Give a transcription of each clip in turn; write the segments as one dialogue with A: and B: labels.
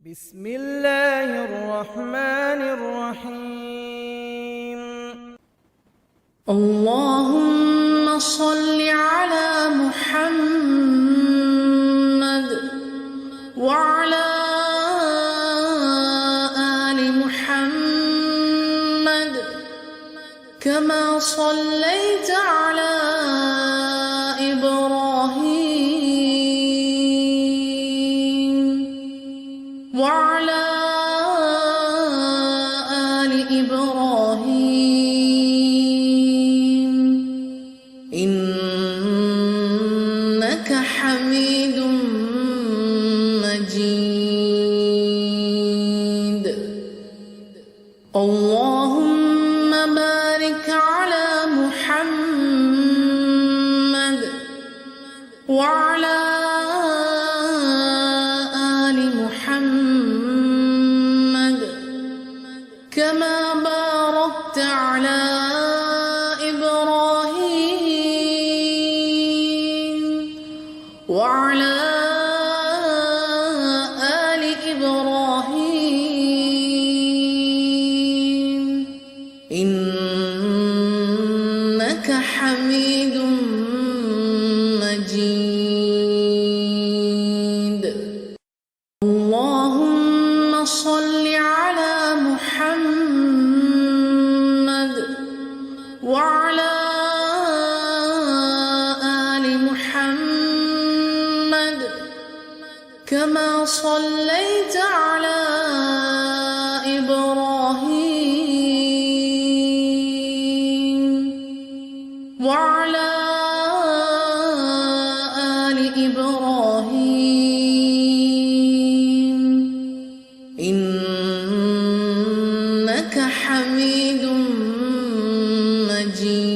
A: بسم الله الرحمن الرحيم.
B: اللهم صل على محمد وعلى آل محمد كما صليت على إبراهيم وعلى آل إبراهيم إنك حميد مجيد. اللهم بارك على محمد وعلى آل محمد كما باركت على إبراهيم وعلى آل إبراهيم إنك حميد مجيد. اللهم صل على محمد وعلى آل محمد كما صليت على إبراهيم وعلى آل إبراهيم إنك حميد مجيد.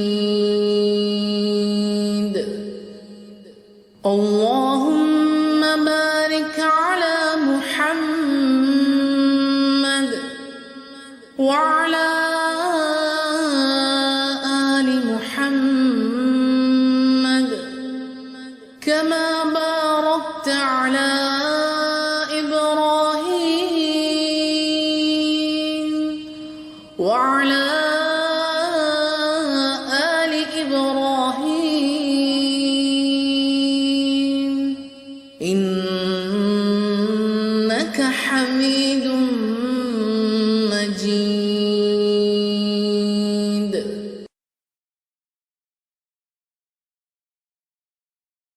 B: اللهم بارك على محمد وعلى آل محمد كما باركت على